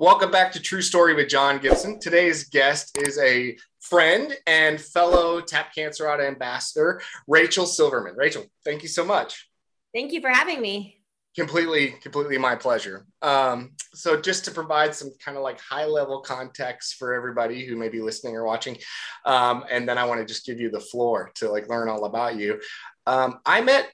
Welcome back to True Story with John Gibson. Today's guest is a friend and fellow Tap Cancer Out ambassador, Rachel Silverman. Rachel, thank you so much. Thank you for having me. Completely my pleasure. So just to provide some kind of like high level context for everybody who may be listening or watching, and then I want to just give you the floor to like learn all about you. I met,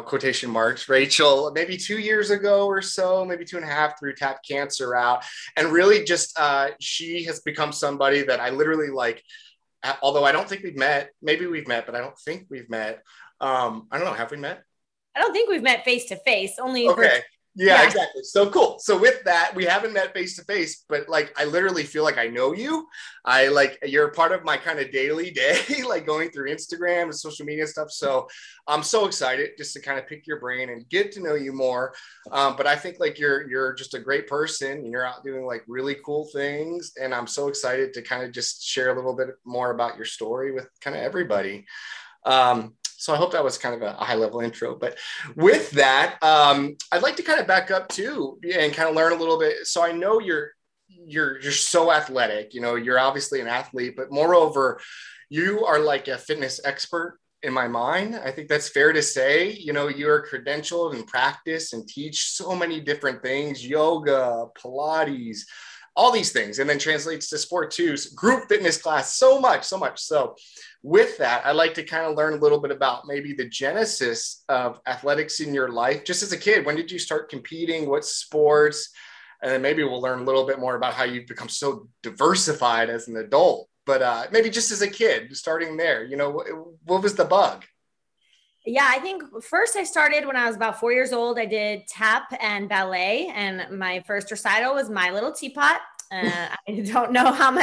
quotation marks, Rachel, maybe 2 years ago or so, maybe 2.5 through Tap Cancer Out. And really just, she has become somebody that I literally like, although I don't think we've met, maybe we've met, but I don't think we've met. I don't know. Have we met? I don't think we've met face-to-face, only. Okay. Yeah, exactly. So cool. So with that, we haven't met face to face, but like, I literally feel like I know you. You're a part of my kind of daily day, like going through Instagram and social media stuff. So I'm so excited just to kind of pick your brain and get to know you more. But I think like you're just a great person and you're out doing like really cool things. And I'm so excited to kind of just share a little bit more about your story with kind of everybody. So I hope that was kind of a high level intro, but with that, I'd like to kind of back up too and kind of learn a little bit. So I know you're so athletic, you know, you're obviously an athlete, but moreover, you are like a fitness expert in my mind. I think that's fair to say. You know, you're credentialed and practice and teach so many different things, yoga, Pilates, all these things, and then translates to sport too, group fitness class, so much. So with that, I'd like to kind of learn a little bit about maybe the genesis of athletics in your life, just as a kid. When did you start competing? What sports? And then maybe we'll learn a little bit more about how you've become so diversified as an adult, but maybe just as a kid, starting there, you know, what was the bug? Yeah, I think first I started when I was about 4 years old. I did tap and ballet, and my first recital was My Little Teapot. I don't know how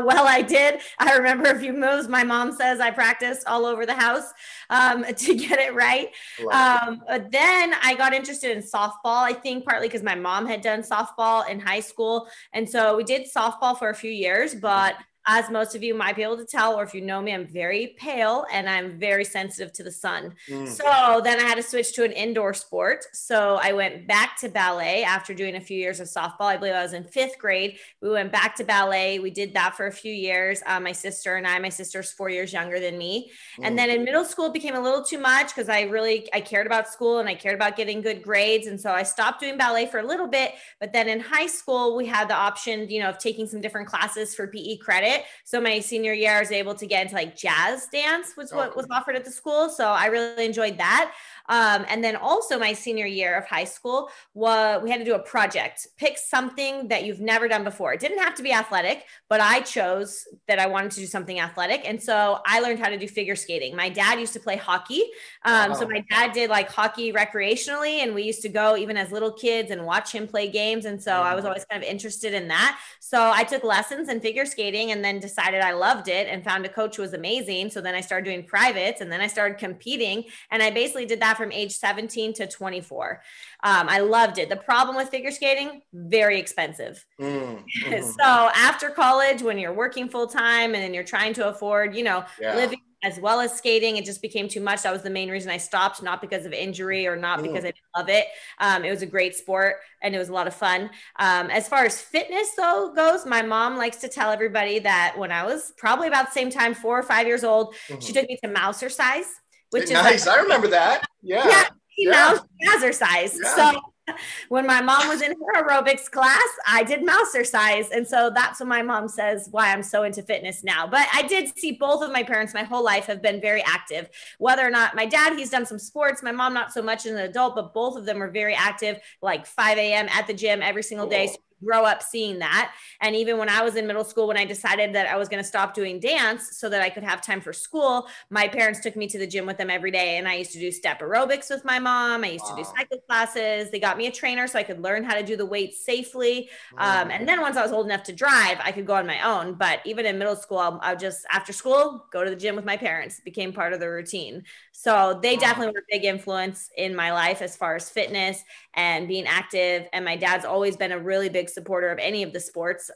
well I did. I remember a few moves. My mom says I practiced all over the house to get it right. But then I got interested in softball, I think partly because my mom had done softball in high school. And so we did softball for a few years, but as most of you might be able to tell, or if you know me, I'm very pale and I'm very sensitive to the sun. So then I had to switch to an indoor sport. So I went back to ballet after doing a few years of softball. I believe I was in 5th grade. We went back to ballet. We did that for a few years. My sister's 4 years younger than me. And then in middle school, it became a little too much because I cared about school and I cared about getting good grades. And so I stopped doing ballet for a little bit. But then in high school, we had the option, you know, of taking some different classes for PE credit. So my senior year, I was able to get into like jazz dance, was what was offered at the school. So I really enjoyed that. And then also my senior year of high school, we had to do a project, pick something that you've never done before. It didn't have to be athletic, but I chose that I wanted to do something athletic. And so I learned how to do figure skating. My dad used to play hockey. So my dad did like hockey recreationally, and we used to go even as little kids and watch him play games. And so I was always kind of interested in that. So I took lessons in figure skating and then decided I loved it and found a coach who was amazing. So then I started doing privates and then I started competing, and I basically did that from age 17 to 24. I loved it. The problem with figure skating, very expensive. So after college, when you're working full time and then you're trying to afford, you know, living as well as skating, it just became too much. That was the main reason I stopped, not because of injury or not because I didn't love it. It was a great sport and it was a lot of fun. As far as fitness though goes, my mom likes to tell everybody that when I was probably about the same time, 4 or 5 years old, she took me to Mousercise, which is nice. Like, I remember that. Mousercise. So when my mom was in her aerobics class, I did Mousercise. And so that's what my mom says why I'm so into fitness now. But I did see both of my parents my whole life have been very active, whether or not my dad, he's done some sports, my mom, not so much as an adult, but both of them were very active, like 5 a.m. at the gym every single day. So grow up seeing that. And even when I was in middle school, when I decided that I was going to stop doing dance so that I could have time for school, my parents took me to the gym with them every day. And I used to do step aerobics with my mom. I used to do cycle classes. They got me a trainer so I could learn how to do the weights safely. And then once I was old enough to drive, I could go on my own. But even in middle school, I would just, after school, go to the gym with my parents. It became part of the routine. So they definitely were a big influence in my life as far as fitness and being active. And my dad's always been a really big supporter of any of the sports,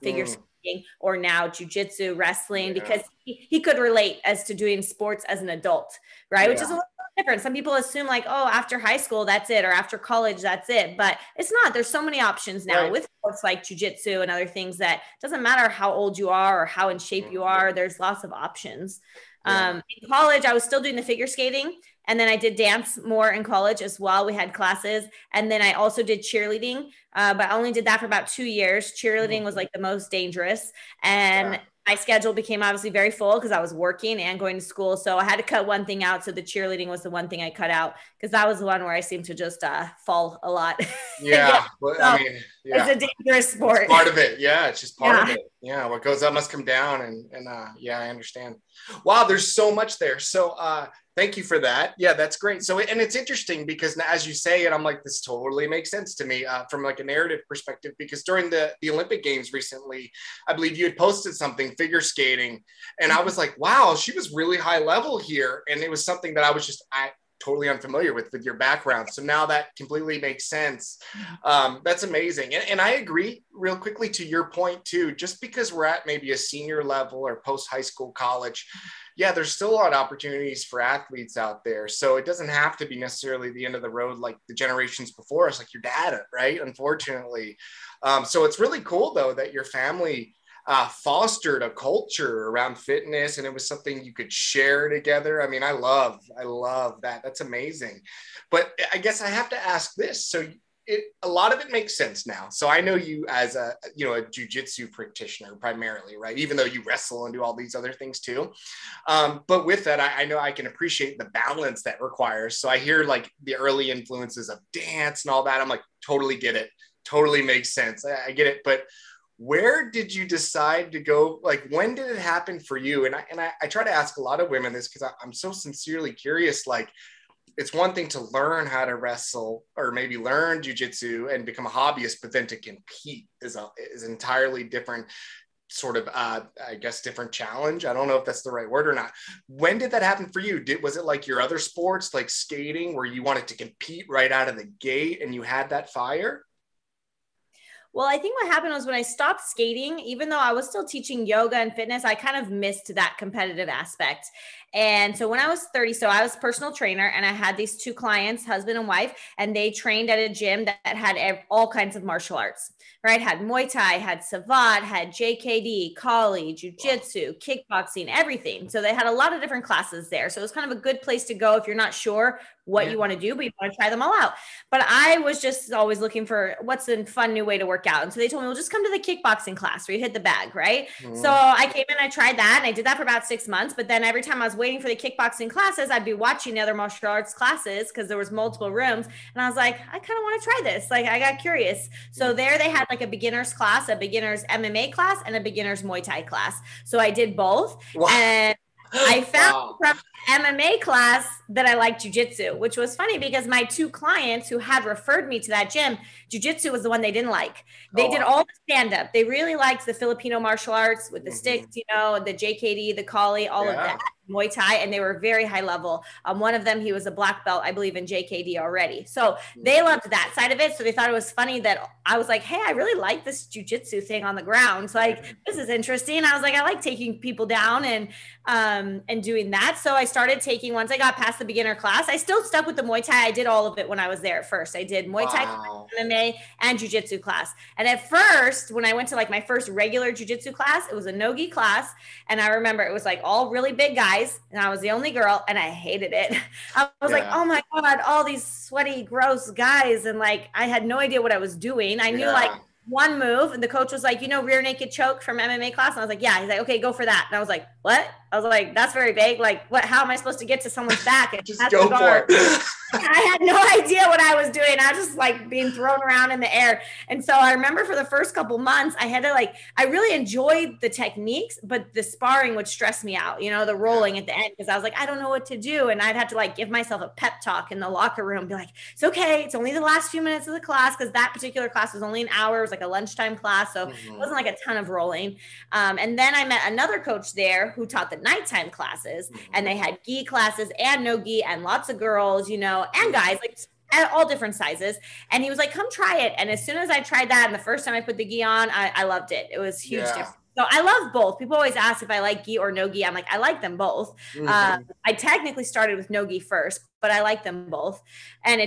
figure skating or now jujitsu, wrestling, because he could relate as to doing sports as an adult, right? Which is a little different. Some people assume like, oh, after high school, that's it, or after college, that's it. But it's not. There's so many options now with sports like jujitsu and other things that doesn't matter how old you are or how in shape you are. There's lots of options. In college, I was still doing the figure skating. And then I did dance more in college as well. We had classes. And then I also did cheerleading, but I only did that for about 2 years. Cheerleading was like the most dangerous. And my schedule became obviously very full because I was working and going to school. So I had to cut one thing out. So the cheerleading was the one thing I cut out because that was the one where I seemed to just fall a lot. Yeah. Well, so I mean, it's a dangerous sport. It's part of it. Yeah. It's just part of it. Yeah. What goes up must come down. And yeah, I understand. Wow. There's so much there. So, thank you for that. Yeah, that's great. So, and it's interesting because as you say it, I'm like, this totally makes sense to me from like a narrative perspective, because during the Olympic Games recently, I believe you had posted something, figure skating. And I was like, wow, she was really high level here. And it was something that I was just, totally unfamiliar with your background. So now that completely makes sense. That's amazing. And I agree real quickly to your point too, just because we're at maybe a senior level or post high school, college, yeah, there's still a lot of opportunities for athletes out there. So it doesn't have to be necessarily the end of the road, like the generations before us, like your dad, right? Unfortunately. So it's really cool though, that your family fostered a culture around fitness, and it was something you could share together. I mean, I love that. That's amazing. But I guess I have to ask this. So a lot of it makes sense now. So I know you as a jujitsu practitioner primarily, right? Even though you wrestle and do all these other things too. But with that, I know I can appreciate the balance that requires. So I hear like the early influences of dance and all that. I'm like, totally get it. Totally makes sense. I get it. But where did you decide to go? Like, when did it happen for you? And I try to ask a lot of women this because I'm so sincerely curious. Like, it's one thing to learn how to wrestle or maybe learn jujitsu and become a hobbyist, but then to compete is entirely different sort of, I guess, different challenge. I don't know if that's the right word or not. When did that happen for you? Was it like your other sports, like skating, where you wanted to compete right out of the gate and you had that fire? Well, I think what happened was when I stopped skating, even though I was still teaching yoga and fitness, I kind of missed that competitive aspect. And so when I was 30, so I was a personal trainer and I had these two clients, husband and wife, and they trained at a gym that had all kinds of martial arts, right? Had Muay Thai, had Savat, had JKD, Kali, Jiu-Jitsu, kickboxing, everything. So they had a lot of different classes there. So it was kind of a good place to go if you're not sure what you want to do, but you want to try them all out. But I was just always looking for what's a fun new way to work out. And so they told me, well, just come to the kickboxing class where you hit the bag, right? So I came in, I tried that, and I did that for about 6 months. But then every time I was waiting for the kickboxing classes, I'd be watching the other martial arts classes because there was multiple rooms. And I was like, I kind of want to try this. Like, I got curious. So there they had like a beginner's class, a beginner's MMA class, and a beginner's Muay Thai class. So I did both. Wow. And I found from MMA class that I liked jujitsu, which was funny because my two clients who had referred me to that gym, jujitsu was the one they didn't like. They did all the stand-up. They really liked the Filipino martial arts with the sticks, the JKD, the Kali, all of that, Muay Thai, and they were very high level. One of them, he was a black belt, I believe, in JKD already. So they loved that side of it. So they thought it was funny that I was like, hey, I really like this jujitsu thing on the ground. So like, this is interesting. I was like, I like taking people down and doing that. So I started taking, once I got past the beginner class, I still stuck with the Muay Thai. I did all of it when I was there at first. I did Muay Thai, MMA, and jiu-jitsu class. And at first, when I went to like my first regular jiu-jitsu class, it was a no-gi class. And I remember it was like all really big guys, and I was the only girl, and I hated it. I was like, oh my God, all these sweaty, gross guys. And like, I had no idea what I was doing. I knew like one move, and the coach was like, rear naked choke from MMA class. And I was like, yeah. He's like, okay, go for that. And I was like, what? I was like, that's very vague. Like, what? How am I supposed to get to someone's back? And just go for it. I had no idea what I was doing. I was just like being thrown around in the air. And so I remember for the first couple months, I had to I really enjoyed the techniques, but the sparring would stress me out, the rolling at the end, because I was like, I don't know what to do. And I'd have to give myself a pep talk in the locker room, be like, it's okay. It's only the last few minutes of the class, because that particular class was only an hour. It was like a lunchtime class. So it wasn't like a ton of rolling. And then I met another coach there who taught the nighttime classes, and they had gi classes and no gi and lots of girls, and guys, at all different sizes. And he was like, come try it. And as soon as I tried that, and the first time I put the gi on, I loved it. It was huge difference. So I love both. People always ask if I like gi or no gi. I'm like, I like them both. I technically started with no gi first, but I like them both. And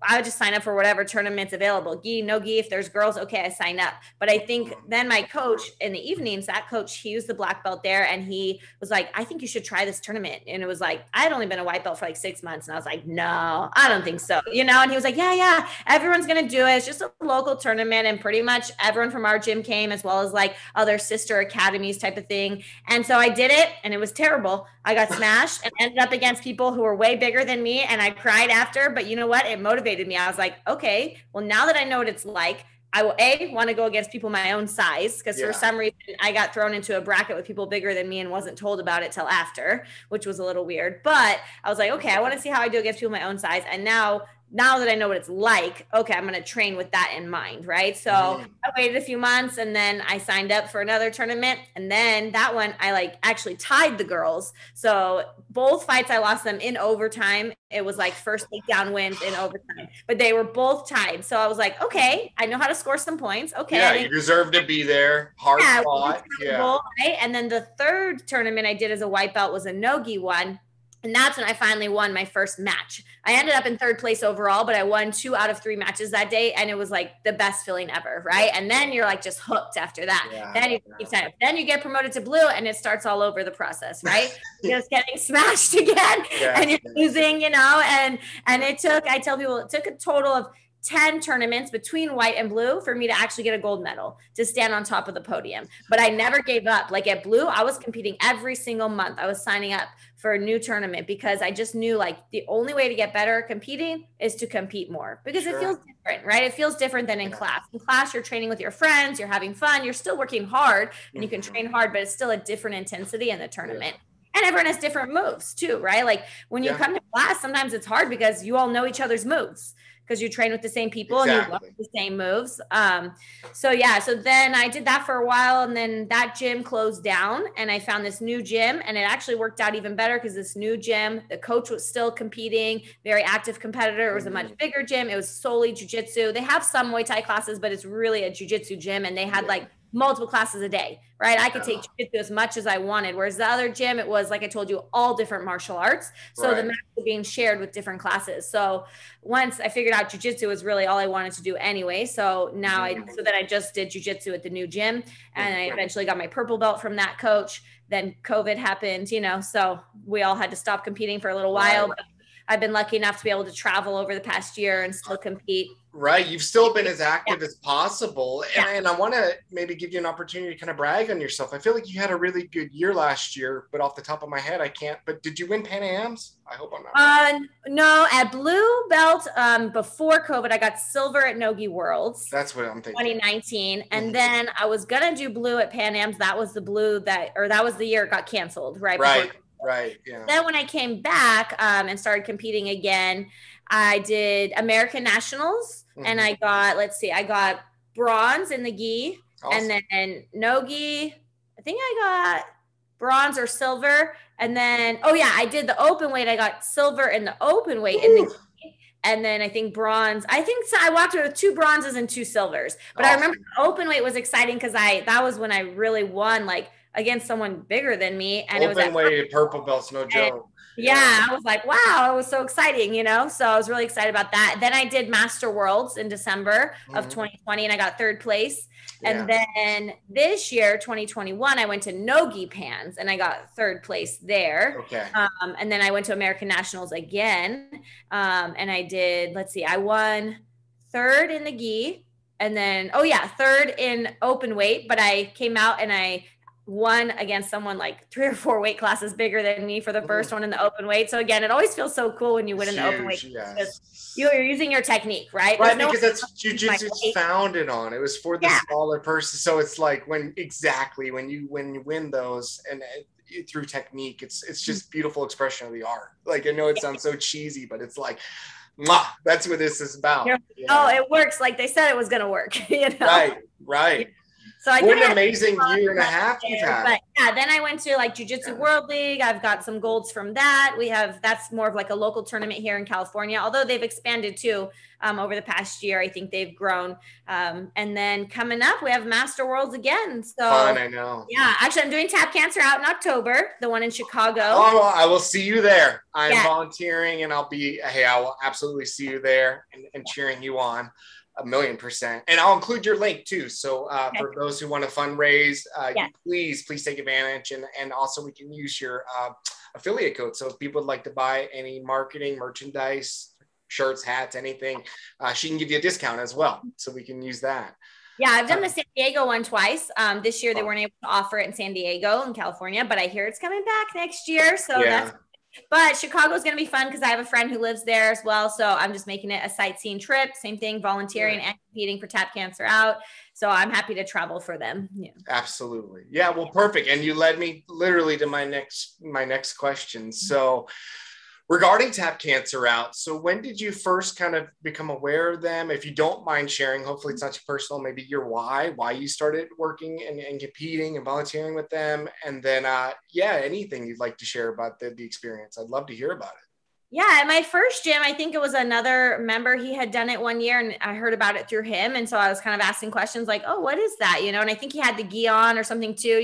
I would just sign up for whatever tournament's available. Gi, no gi. If there's girls, okay, I sign up. But I think then my coach in the evenings, that coach, he was the black belt there. And he was like, I think you should try this tournament. And it was like, I had only been a white belt for like 6 months. And I was like, no, I don't think so. You know? And he was like, yeah, everyone's going to do it. It's just a local tournament. And pretty much everyone from our gym came, as well as like other sister academies type of thing. And so I did it, and it was terrible. I got smashed and ended up against people who were way bigger than me. And I cried after, but you know what? It motivated me. I was like, okay, well, now that I know what it's like, I will want to go against people my own size, because for some reason I got thrown into a bracket with people bigger than me and wasn't told about it till after, which was a little weird. But I was like, okay, I want to see how I do against people my own size. And now that I know what it's like, okay, I'm going to train with that in mind. Right. So I waited a few months, and then I signed up for another tournament. And then that one, I like actually tied the girls. So both fights, I lost them in overtime. It was like first takedown wins in overtime, but they were both tied. So I was like, okay, I know how to score some points. Okay. Yeah, you deserve to be there. Hard fought. Yeah. Right? And then the third tournament I did as a white belt was a no-gi one. And that's when I finally won my first match. I ended up in third place overall, but I won 2 out of 3 matches that day. And it was like the best feeling ever. Right. And then you're like just hooked after that. Then you get promoted to blue, and it starts all over the process. Right. Just getting smashed again and you're losing, you know, and I tell people it took a total of 10 tournaments between white and blue for me to actually get a gold medal to stand on top of the podium. But I never gave up. Like at blue, I was competing every single month. I was signing up for a new tournament, because I just knew like the only way to get better at competing is to compete more, because it feels different, right? It feels different than in class. In class, you're training with your friends, you're having fun, you're still working hard, and you can train hard, but it's still a different intensity in the tournament. And everyone has different moves too, right? Like when you come to class, sometimes it's hard because you all know each other's moves, because you train with the same people and you love the same moves. So then I did that for a while, and then that gym closed down, and I found this new gym, and it actually worked out even better, because this new gym, the coach was still competing, very active competitor. It was a much bigger gym. It was solely jiu-jitsu. They have some Muay Thai classes, but it's really a jiu-jitsu gym, and they had like multiple classes a day, right? I could take jiu-jitsu as much as I wanted. Whereas the other gym, it was, like I told you, all different martial arts. So the mats were being shared with different classes. So once I figured out jiu-jitsu was really all I wanted to do anyway. So now I just did jiu-jitsu at the new gym, and I eventually got my purple belt from that coach. Then COVID happened, you know, so we all had to stop competing for a little while. But I've been lucky enough to be able to travel over the past year and still compete. Right. You've still been as active as possible. And I want to maybe give you an opportunity to kind of brag on yourself. I feel like you had a really good year last year, but off the top of my head, I can't. But did you win PanAms? I hope I'm not. No, at blue belt, before COVID, I got silver at Nogi Worlds. That's what I'm thinking. 2019. And then I was going to do blue at PanAms. That was that was the year it got canceled, right? Right. Yeah. Then when I came back and started competing again, I did American Nationals, and I got bronze in the gi, and then no gi. I think I got bronze or silver, and then I did the open weight. I got silver in the open weight in the gi, and then I think bronze. I think so I walked with 2 bronzes and 2 silvers. But I remember the open weight was exciting because that was when I really won, like, against someone bigger than me. And open it was weight purple belts, no joke. Yeah, I was like, wow, it was so exciting, you know? So I was really excited about that. Then I did Master Worlds in December of 2020, and I got 3rd place. And then this year, 2021, I went to Nogi Pans, and I got 3rd place there. Okay. And then I went to American Nationals again. And I did, I won 3rd in the gi, and then, 3rd in open weight, but I came out and I won against someone like 3 or 4 weight classes bigger than me for the first one in the open weight. So again, it always feels so cool when you win in the open weight. Because you're using your technique, right? Right, because that's jiu-jitsu founded on. It was for the smaller person. So it's like when you win those and through technique, it's just beautiful expression of the art. Like, I know it sounds so cheesy, but it's like, that's what this is about. It works. Like they said it was going to work. You know? Right. So I what an amazing year and a half you've had. But yeah, then I went to like Jiu-Jitsu World League. I've got some golds from that. That's more of like a local tournament here in California, although they've expanded too over the past year. I think they've grown. And then coming up, we have Master Worlds again. So fun, I know. Yeah, actually I'm doing Tap Cancer out in October, the one in Chicago. Oh, I will see you there. I'm volunteering and I will absolutely see you there and cheering you on. 1,000,000%. And I'll include your link too. So for those who want to fundraise, please take advantage. And also we can use your affiliate code. So if people would like to buy any marketing, merchandise, shirts, hats, anything, she can give you a discount as well. So we can use that. Yeah, I've done the San Diego one twice. This year they weren't able to offer it in San Diego in California, but I hear it's coming back next year. So but Chicago's going to be fun because I have a friend who lives there as well. So I'm just making it a sightseeing trip. Same thing, volunteering and competing for Tap Cancer Out. So I'm happy to travel for them. Yeah. Absolutely. Yeah. Well, perfect. And you led me literally to my next question. So regarding Tap Cancer Out, so when did you first kind of become aware of them? If you don't mind sharing, hopefully it's not too personal, maybe your why you started working and competing and volunteering with them. And then, anything you'd like to share about the experience. I'd love to hear about it. Yeah, at my first gym, I think it was another member. He had done it one year and I heard about it through him. And so I was kind of asking questions like, oh, what is that? And I think he had the gi on or something too,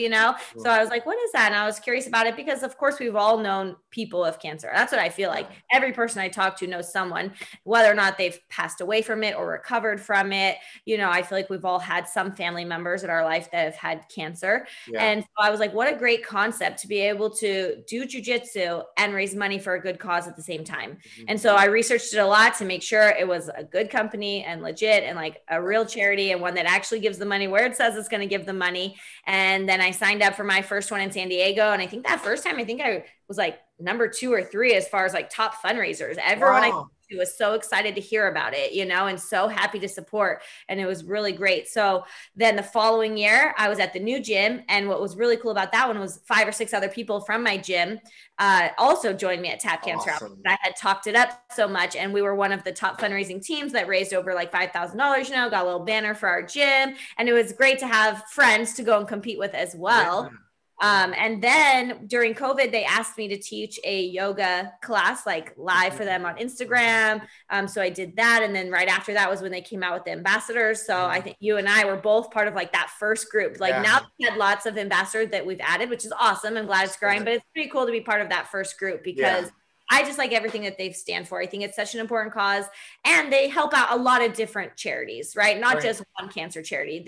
So I was like, what is that? And I was curious about it because of course we've all known people with cancer. That's what I feel like. Every person I talk to knows someone, whether or not they've passed away from it or recovered from it. I feel like we've all had some family members in our life that have had cancer. Yeah. And so I was like, what a great concept to be able to do jujitsu and raise money for a good cause at the same time. And so I researched it a lot to make sure it was a good company and legit and like a real charity and one that actually gives the money where it says it's going to give the money. And then I signed up for my first one in San Diego. And I think that first time, I was like number 2 or 3 as far as like top fundraisers. Everyone I was so excited to hear about it, and so happy to support. And it was really great. So then the following year I was at the new gym. And what was really cool about that one was 5 or 6 other people from my gym also joined me at Tap Cancer Out. I had talked it up so much. And we were one of the top fundraising teams that raised over like $5,000, got a little banner for our gym. And it was great to have friends to go and compete with as well. Yeah. And then during COVID, they asked me to teach a yoga class, like live for them on Instagram. So I did that. And then right after that was when they came out with the ambassadors. So I think you and I were both part of like that first group. Like now we had lots of ambassadors that we've added, which is awesome. I'm glad it's growing, but it's pretty cool to be part of that first group because I just like everything that they stand for. I think it's such an important cause and they help out a lot of different charities, right? Not just one cancer charity.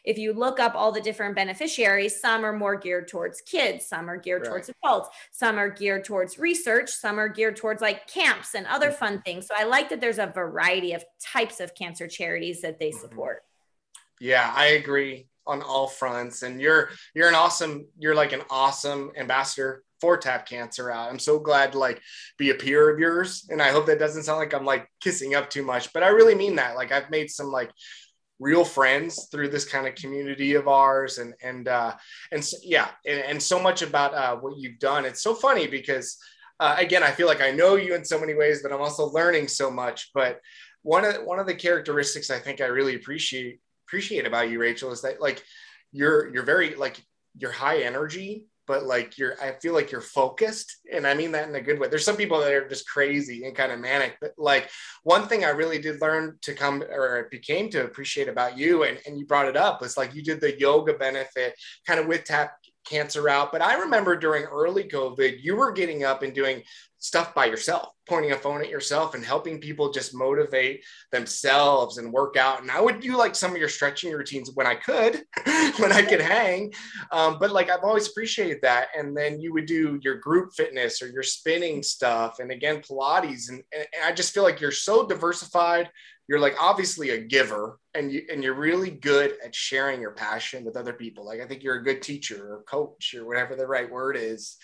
If you look up all the different beneficiaries, some are more geared towards kids, some are geared towards adults, some are geared towards research, some are geared towards like camps and other fun things. So I like that there's a variety of types of cancer charities that they support. Yeah, I agree on all fronts. And you're like an awesome ambassador for Tap Cancer Out. I'm so glad to like be a peer of yours. And I hope that doesn't sound like I'm like kissing up too much, but I really mean that. Like I've made some like real friends through this kind of community of ours and so much about what you've done. It's so funny because again, I feel like I know you in so many ways, but I'm also learning so much. But one of the characteristics I think I really appreciate about you, Rachel, is that like you're very like you're high energy, but like I feel like you're focused. And I mean that in a good way. There's some people that are just crazy and kind of manic, but like one thing I really did learn became to appreciate about you. And you brought it up was like, you did the yoga benefit kind of with Tap Cancer Out. But I remember during early COVID, you were getting up and doing stuff by yourself, pointing a phone at yourself and helping people just motivate themselves and work out. And I would do like some of your stretching routines when I could hang. But like, I've always appreciated that. And then you would do your group fitness or your spinning stuff. And again, Pilates. And I just feel like you're so diversified. You're like obviously a giver and you're really good at sharing your passion with other people. Like I think you're a good teacher or coach or whatever the right word is.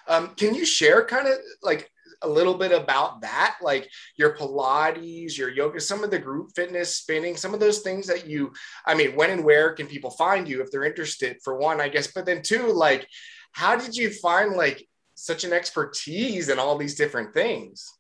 Can you share kind of like a little bit about that, like your Pilates, your yoga, some of the group fitness, spinning, some of those things that when and where can people find you if they're interested, for one, I guess, but then two, like, how did you find like such an expertise in all these different things?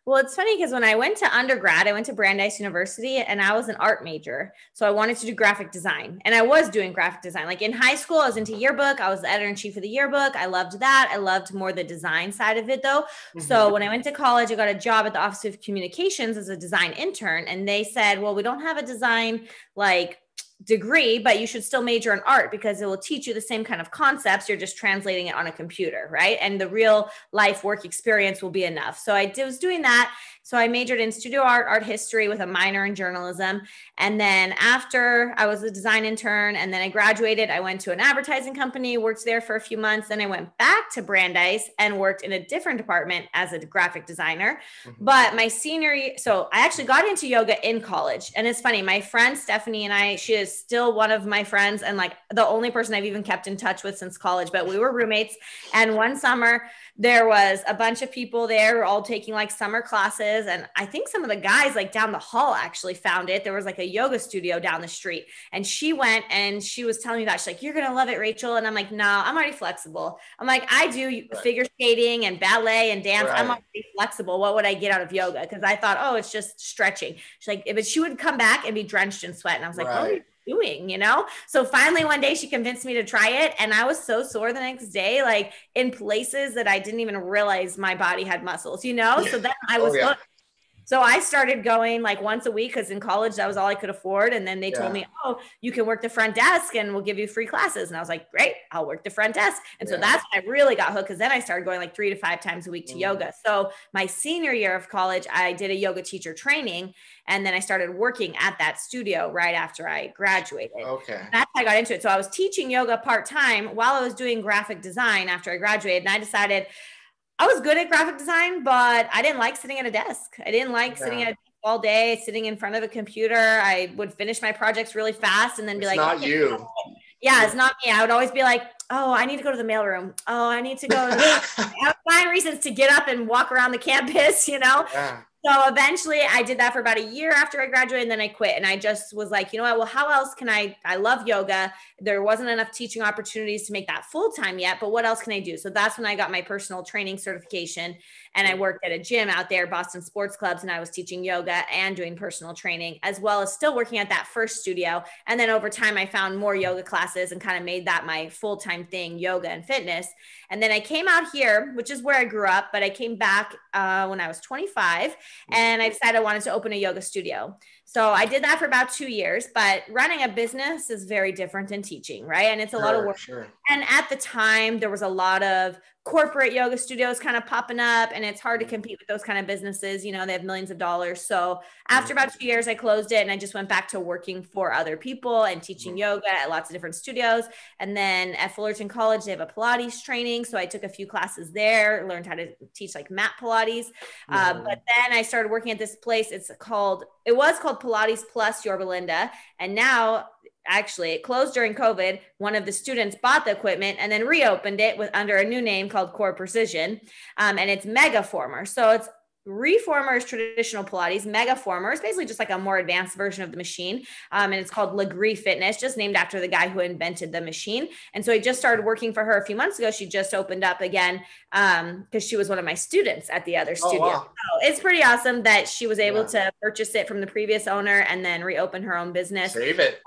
Well, it's funny because when I went to undergrad, I went to Brandeis University and I was an art major. So I wanted to do graphic design and I was doing graphic design. Like in high school, I was into yearbook. I was the editor-in-chief of the yearbook. I loved that. I loved more the design side of it though. So when I went to college, I got a job at the Office of Communications as a design intern. And they said, well, we don't have a design like degree, but you should still major in art because it will teach you the same kind of concepts. You're just translating it on a computer, right? And the real life work experience will be enough. So I was doing that. So I majored in studio art history with a minor in journalism. And then after I was a design intern and then I graduated, I went to an advertising company, worked there for a few months. Then I went back to Brandeis and worked in a different department as a graphic designer. But my senior year, so I actually got into yoga in college. And it's funny, my friend Stephanie and I, she is still one of my friends and like the only person I've even kept in touch with since college, but we were roommates. And one summer there was a bunch of people there all taking like summer classes. And I think some of the guys like down the hall actually found it. There was like a yoga studio down the street and she went and she was telling me that she's like, you're going to love it, Rachel. And I'm like, no, I'm already flexible. I'm like, I do figure skating and ballet and dance. I'm already flexible. What would I get out of yoga? Cause I thought, oh, it's just stretching. She's like, but she would come back and be drenched in sweat. And I was like, oh, doing, So finally one day she convinced me to try it. And I was so sore the next day, like in places that I didn't even realize my body had muscles, So then I was hooked. So I started going like once a week because in college, that was all I could afford. And then they told me, oh, you can work the front desk and we'll give you free classes. And I was like, great, I'll work the front desk. And so that's when I really got hooked because then I started going like 3 to 5 times a week to yoga. So my senior year of college, I did a yoga teacher training. And then I started working at that studio right after I graduated. Okay. That's how I got into it. So I was teaching yoga part-time while I was doing graphic design after I graduated. And I decided I was good at graphic design, but I didn't like sitting at a desk. I didn't like sitting at a desk all day, sitting in front of a computer. I would finish my projects really fast and then be like, not you. Yeah, it's not me. I would always be like, oh, I need to go to the mailroom. Oh, I need to go. I would find reasons to get up and walk around the campus, Yeah. So eventually I did that for about a year after I graduated and then I quit. And I just was like, you know what, well, how else can I love yoga. There wasn't enough teaching opportunities to make that full-time yet, but what else can I do? So that's when I got my personal training certification and I worked at a gym out there, Boston Sports Clubs. And I was teaching yoga and doing personal training as well as still working at that first studio. And then over time I found more yoga classes and kind of made that my full-time thing, yoga and fitness. And then I came out here, which is where I grew up, but I came back when I was 25 and I decided I wanted to open a yoga studio. So I did that for about 2 years, but running a business is very different than teaching, right? And it's a lot of work. And at the time, there was a lot of corporate yoga studios kind of popping up and it's hard to compete with those kind of businesses. They have millions of dollars. So after about 2 years, I closed it and I just went back to working for other people and teaching yoga at lots of different studios. And then at Fullerton College, they have a Pilates training. So I took a few classes there, learned how to teach like mat Pilates. But then I started working at this place. It was called Pilates Plus Yorba Linda. And now actually it closed during COVID. One of the students bought the equipment and then reopened it under a new name called Core Precision. And it's Megaformer. So it's Reformer is traditional Pilates. Megaformer is basically just like a more advanced version of the machine. And it's called Lagree Fitness, just named after the guy who invented the machine. And so I just started working for her a few months ago. She just opened up again because she was one of my students at the other studio. Wow. So it's pretty awesome that she was able to purchase it from the previous owner and then reopen her own business. Save it.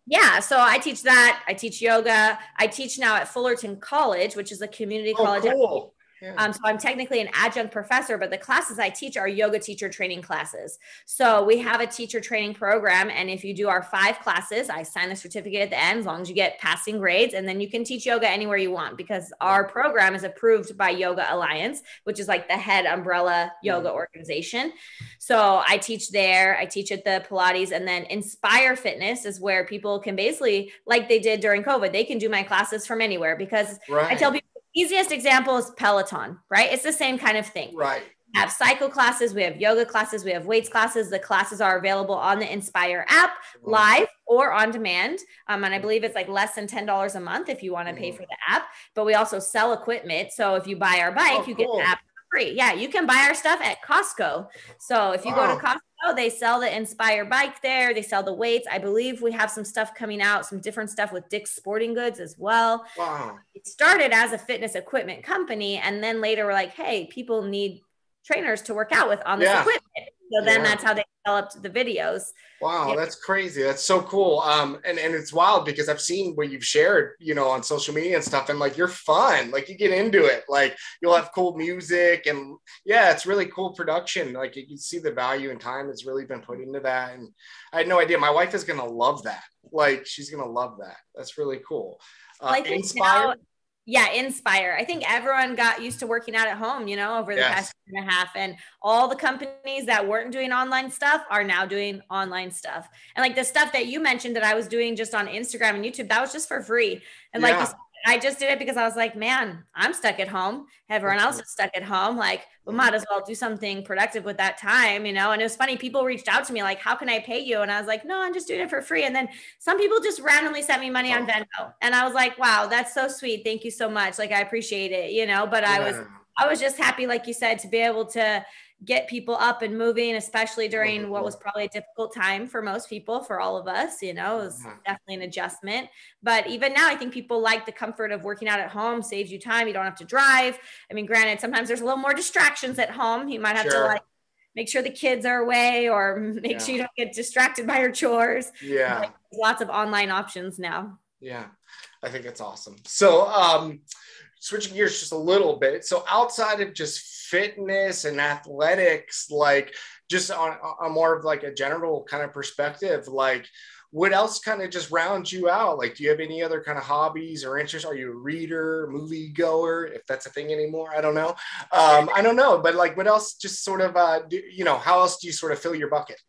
Yeah. So I teach that. I teach yoga. I teach now at Fullerton College, which is a community college. Cool. So I'm technically an adjunct professor, but the classes I teach are yoga teacher training classes. So we have a teacher training program. And if you do our 5 classes, I sign a certificate at the end, as long as you get passing grades, and then you can teach yoga anywhere you want because our program is approved by Yoga Alliance, which is like the head umbrella yoga organization. So I teach there, I teach at the Pilates, and then Inspire Fitness is where people can basically, like they did during COVID, they can do my classes from anywhere because I tell people, easiest example is Peloton, right? It's the same kind of thing. Right. We have cycle classes, we have yoga classes, we have weights classes. The classes are available on the Inspire app, live or on demand. And I believe it's like less than $10 a month if you want to pay for the app. But we also sell equipment. So if you buy our bike, you get the app for free. Yeah, you can buy our stuff at Costco. So if you go to Costco, they sell the Inspire bike there. They sell the weights. I believe we have some stuff coming out, some different stuff with Dick's Sporting Goods as well. Wow. It started as a fitness equipment company. And then later we're like, hey, people need trainers to work out with on this equipment. So then that's how they developed the videos. Wow, that's crazy. That's so cool. And it's wild because I've seen what you've shared, you know, on social media and stuff, and like you're fun, like you get into it, like you'll have cool music, and it's really cool production. Like you can see the value and time has really been put into that. And I had no idea. My wife is gonna love that. Like she's gonna love that. That's really cool. Inspire. Inspire. I think everyone got used to working out at home, you know, over the past year and a half, and all the companies that weren't doing online stuff are now doing online stuff. And like the stuff that you mentioned that I was doing just on Instagram and YouTube, that was just for free. And like you said, I just did it because I was like, man, I'm stuck at home. Everyone else is stuck at home. Like, we might as well do something productive with that time, you know? And it was funny. People reached out to me like, how can I pay you? And I was like, no, I'm just doing it for free. And then some people just randomly sent me money on Venmo. And I was like, wow, that's so sweet. Thank you so much. Like, I appreciate it, you know, but I was just happy, like you said, to be able to get people up and moving, especially during what was probably a difficult time for most people, for all of us, you know, it was definitely an adjustment. But even now, I think people like the comfort of working out at home, saves you time. You don't have to drive. I mean, granted, sometimes there's a little more distractions at home. You might have to like make sure the kids are away, or make sure you don't get distracted by your chores. Yeah. Like, there's lots of online options now. Yeah. I think it's awesome. So, switching gears just a little bit. So outside of just fitness and athletics, like just on a more of like a general kind of perspective, like what else kind of just rounds you out? Like, do you have any other kind of hobbies or interests? Are you a reader, movie goer, if that's a thing anymore? I don't know. I don't know, but like what else just sort of, how else do you sort of fill your bucket?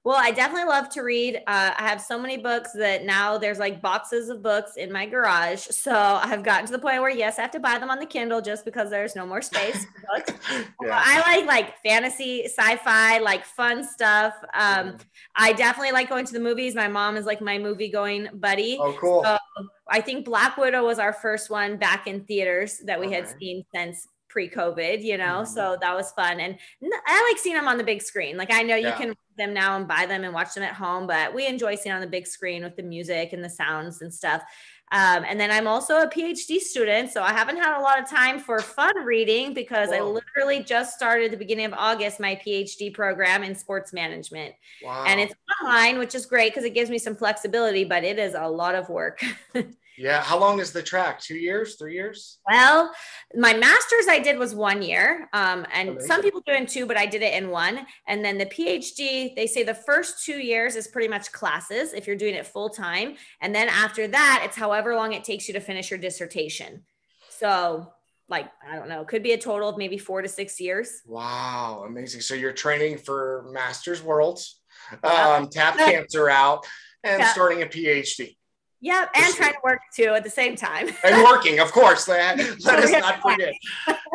Well, I definitely love to read. I have so many books that now there's like boxes of books in my garage. So I've gotten to the point where, yes, I have to buy them on the Kindle just because there's no more space for books. I like fantasy, sci-fi, like fun stuff. I definitely like going to the movies. My mom is like my movie going buddy. Oh, cool. So I think Black Widow was our first one back in theaters that we had seen since pre-COVID, you know, so that was fun. And I like seeing them on the big screen. Like, I know you can them now and buy them and watch them at home, but we enjoy seeing on the big screen with the music and the sounds and stuff. And then I'm also a PhD student, so I haven't had a lot of time for fun reading because I literally just started at the beginning of August my PhD program in sports management. And it's online, which is great because it gives me some flexibility, but it is a lot of work. Yeah. How long is the track? 2 years, 3 years? Well, my master's I did was 1 year. And some people do it in 2, but I did it in 1. And then the PhD, they say the first 2 years is pretty much classes if you're doing it full time. And then after that, it's however long it takes you to finish your dissertation. So like, I don't know, could be a total of maybe 4 to 6 years. Wow. Amazing. So you're training for Masters Worlds, tap cancer out, and starting a PhD. Yeah, and trying to work too at the same time. And working, of course. Let us not forget.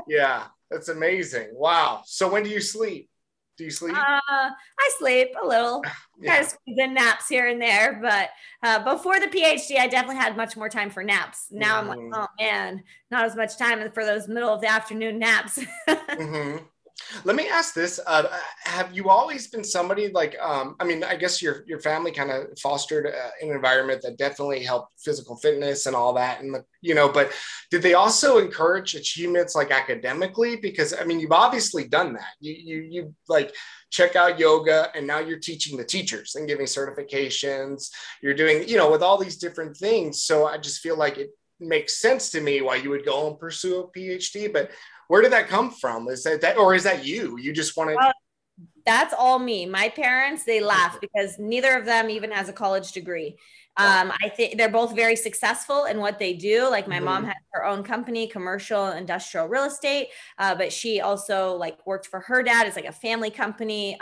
Yeah, that's amazing. Wow. So when do you sleep? Do you sleep? I sleep a little. Kind of squeeze in naps here and there, but before the PhD, I definitely had much more time for naps. Now I'm like, oh man, not as much time for those middle of the afternoon naps. Let me ask this. Have you always been somebody like, I mean, I guess your family kind of fostered an environment that definitely helped physical fitness and all that. And, but did they also encourage achievements like academically? Because, I mean, you've obviously done that. You like check out yoga, and now you're teaching the teachers and giving certifications. You're doing, with all these different things. So I just feel like it makes sense to me why you would go and pursue a PhD, but where did that come from? Is that or is that you? You just want to? That's all me. My parents, they laugh because neither of them even has a college degree. I think they're both very successful in what they do. Like my mom has her own company, commercial, industrial real estate, but she also like worked for her dad. It's like a family company.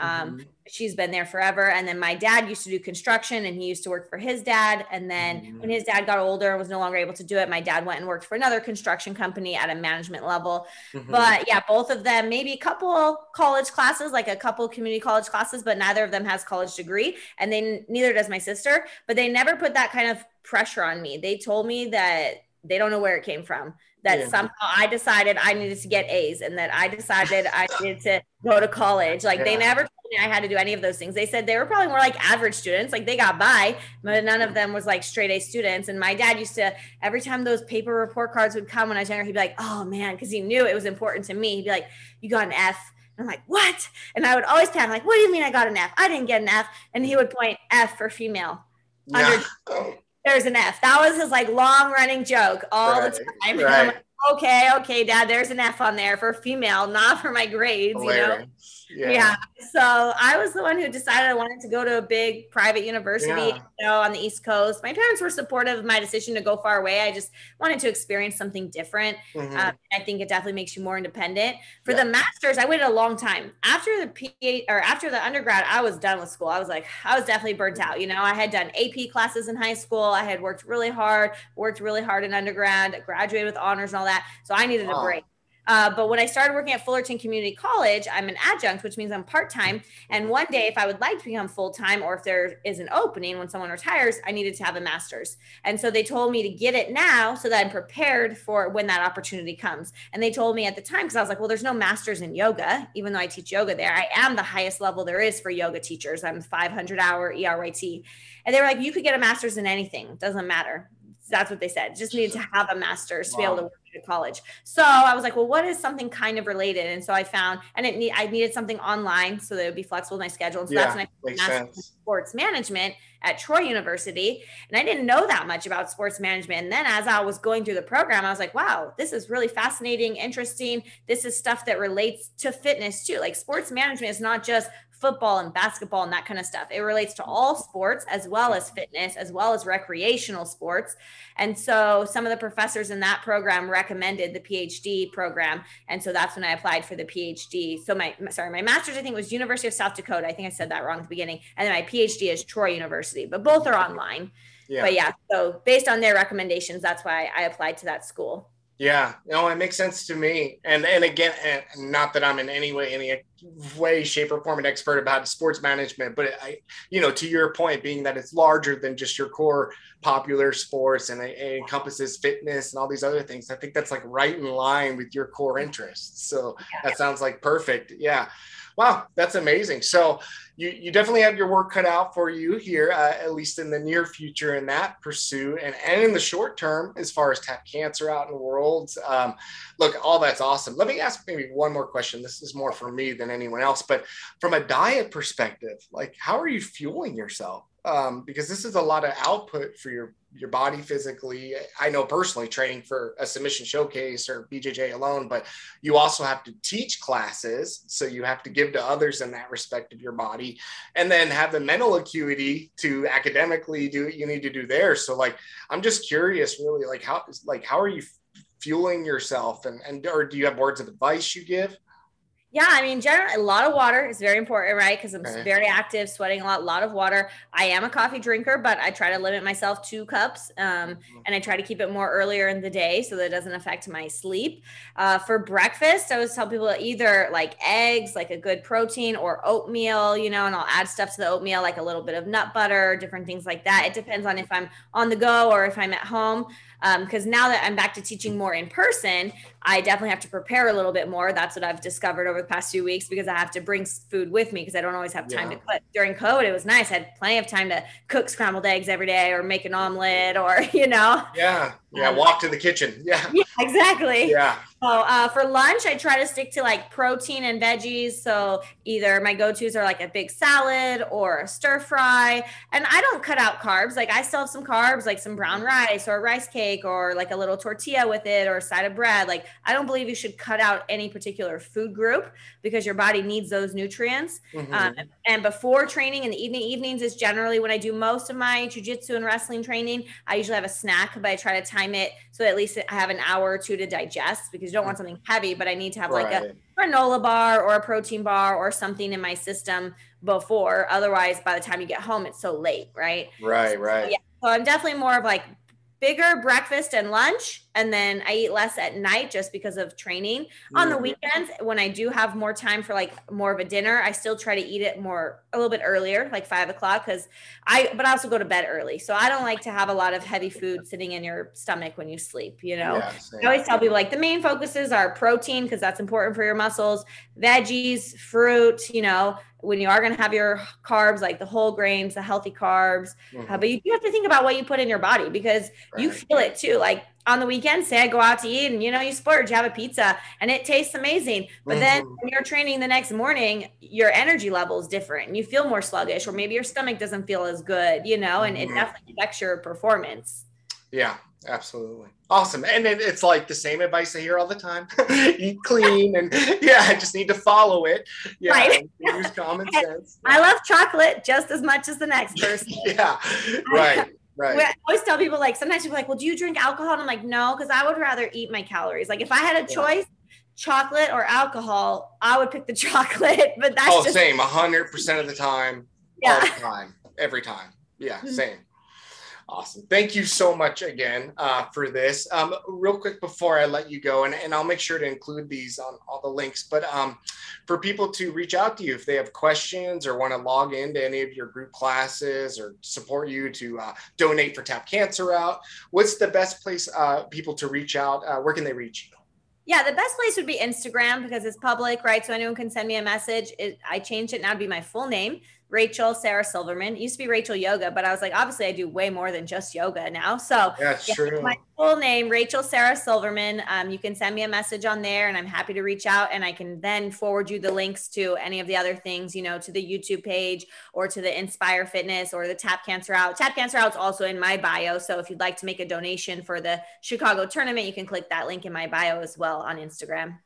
She's been there forever. And then my dad used to do construction, and he used to work for his dad. And then when his dad got older and was no longer able to do it, my dad went and worked for another construction company at a management level. But yeah, both of them, maybe a couple college classes, like a couple community college classes, but neither of them has college degree. And neither does my sister, but they never put that kind of pressure on me. They told me that They don't know where it came from. That somehow I decided I needed to get A's, and that I decided I needed to go to college. Like they never told me I had to do any of those things. They said they were probably more like average students, like they got by, but none of them was like straight A students. And my dad used to, every time those paper report cards would come when I was younger, he'd be like, oh man, because he knew it was important to me. He'd be like, you got an F. And I'm like, what? And I would always panic, like, what do you mean I got an F? I didn't get an F. And he would point F for female. There's an F. That was his like long running joke all the time. Right. I'm like, okay, Dad, there's an F on there for female, not for my grades, Hilarious. Yeah. So I was the one who decided I wanted to go to a big private university, on the East Coast. My parents were supportive of my decision to go far away. I just wanted to experience something different. I think it definitely makes you more independent. For the master's, I waited a long time. After the undergrad, I was done with school. I was definitely burnt out. I had done AP classes in high school. I had worked really hard in undergrad, graduated with honors and all that. So I needed a break. But when I started working at Fullerton Community College, I'm an adjunct, which means I'm part-time. And one day, if I would like to become full-time, or if there is an opening when someone retires, I needed to have a master's. And so they told me to get it now so that I'm prepared for when that opportunity comes. And they told me at the time, because I was like, well, there's no master's in yoga, even though I teach yoga there. I am the highest level there is for yoga teachers. I'm 500-hour E-RYT. And they were like, you could get a master's in anything. It doesn't matter. That's what they said. Just needed to have a master's to be able to work at college. So I was like, well, what is something kind of related? And so I found, and I needed something online so that it would be flexible with my schedule. And so that's when I found Master's in Sports Management at Troy University. And I didn't know that much about sports management. And then as I was going through the program, I was like, wow, this is really fascinating, interesting. This is stuff that relates to fitness too. Like sports management is not just football and basketball and that kind of stuff. It relates to all sports as well as fitness, as well as recreational sports. And so some of the professors in that program recommended the PhD program. And so that's when I applied for the PhD. So my master's, I think, was University of South Dakota. I think I said that wrong at the beginning. And then my PhD is Troy University, but both are online. But so based on their recommendations, that's why I applied to that school. Yeah, no, it makes sense to me. And again, not that I'm in any way, shape, or form an expert about sports management, but to your point, being that it's larger than just your core popular sports and it encompasses fitness and all these other things, I think that's like right in line with your core interests. So that sounds like perfect. Yeah. Wow, that's amazing. So you definitely have your work cut out for you here, at least in the near future in that pursuit, and in the short term, as far as tap cancer out in the world. Look, all that's awesome. Let me ask maybe one more question. This is more for me than anyone else, but from a diet perspective, like how are you fueling yourself? Because this is a lot of output for your body physically. I know personally training for a submission showcase or BJJ alone, but you also have to teach classes. So you have to give to others in that respect of your body, and then have the mental acuity to academically do what you need to do there. So like, I'm just curious really, how are you fueling yourself, or do you have words of advice you give? Yeah, I mean, generally, a lot of water is very important, right? Because I'm very active, sweating a lot of water. I am a coffee drinker, but I try to limit myself 2 cups, and I try to keep it more earlier in the day so that it doesn't affect my sleep. For breakfast, I always tell people either like eggs, like a good protein, or oatmeal, and I'll add stuff to the oatmeal, like a little bit of nut butter, different things like that. It depends on if I'm on the go or if I'm at home. Because now that I'm back to teaching more in person, I definitely have to prepare a little bit more. That's what I've discovered over the past few weeks, because I have to bring food with me because I don't always have time to cook. During COVID, it was nice. I had plenty of time to cook scrambled eggs every day or make an omelet or, walk to the kitchen. Yeah, exactly. Yeah. So for lunch, I try to stick to like protein and veggies. So either my go-tos are like a big salad or a stir fry. And I don't cut out carbs. Like I still have some carbs, like some brown rice or a rice cake or like a little tortilla with it or a side of bread. Like I don't believe you should cut out any particular food group because your body needs those nutrients. And before training in the evenings is generally when I do most of my jiu-jitsu and wrestling training. I usually have a snack, but I try to time it so at least I have an hour or two to digest, because you don't want something heavy, but I need to have like a granola bar or a protein bar or something in my system before. Otherwise, by the time you get home, it's so late, right? Right. So I'm definitely more of like bigger breakfast and lunch, and then I eat less at night just because of training. On the weekends, when I do have more time for like more of a dinner, I still try to eat it a little bit earlier, like 5 o'clock, but I also go to bed early. So I don't like to have a lot of heavy food sitting in your stomach when you sleep, you know? Yeah, I always tell people like the main focuses are protein, because that's important for your muscles, veggies, fruit, you know, when you are going to have your carbs, like the whole grains, the healthy carbs, but you do have to think about what you put in your body, because you feel it too. Like on the weekend, say I go out to eat and, you know, you splurge, you have a pizza and it tastes amazing. But then when you're training the next morning, your energy level is different and you feel more sluggish, or maybe your stomach doesn't feel as good, you know, and it definitely affects your performance. Yeah, absolutely. Awesome. And it's like the same advice I hear all the time. Eat clean, and I just need to follow it. Yeah. Right. Use common sense. I love chocolate just as much as the next person. Yeah. Right. I always tell people, like, sometimes people are like, well, do you drink alcohol? And I'm like, no, because I would rather eat my calories. Like if I had a choice, chocolate or alcohol, I would pick the chocolate, but that's just same 100% of the time, all the time, every time. Yeah. Same. Awesome. Thank you so much again for this. Real quick before I let you go, and I'll make sure to include these on all the links, but for people to reach out to you if they have questions or want to log into any of your group classes or support you to donate for Tap Cancer Out, what's the best place people to reach out? Where can they reach you? Yeah, the best place would be Instagram, because it's public, right? So anyone can send me a message. I changed it now to be my full name, Rachel Sarah Silverman. It used to be Rachel Yoga, but I was like, obviously I do way more than just yoga now. So that's true. My full name, Rachel Sarah Silverman. You can send me a message on there and I'm happy to reach out, and I can then forward you the links to any of the other things, you know, to the YouTube page or to the Inspire Fitness or the Tap Cancer Out. Tap Cancer Out is also in my bio. So if you'd like to make a donation for the Chicago tournament, you can click that link in my bio as well on Instagram.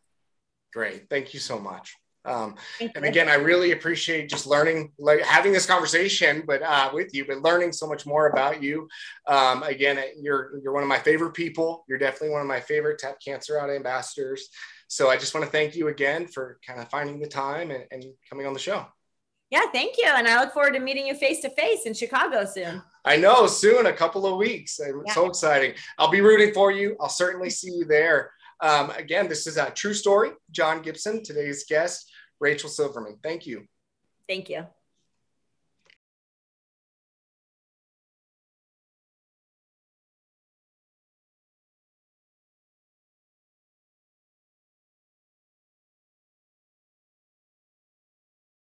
Great. Thank you so much. And again, I really appreciate just learning, like having this conversation, but with you, but learning so much more about you. Again, you're one of my favorite people. You're definitely one of my favorite Tap Cancer Out ambassadors. So I just want to thank you again for kind of finding the time and coming on the show. Yeah, thank you. And I look forward to meeting you face to face in Chicago soon. I know, soon, a couple of weeks. So exciting. I'll be rooting for you. I'll certainly see you there. Again, this is a true story. John Gibson, today's guest, Rachel Silverman. Thank you. Thank you.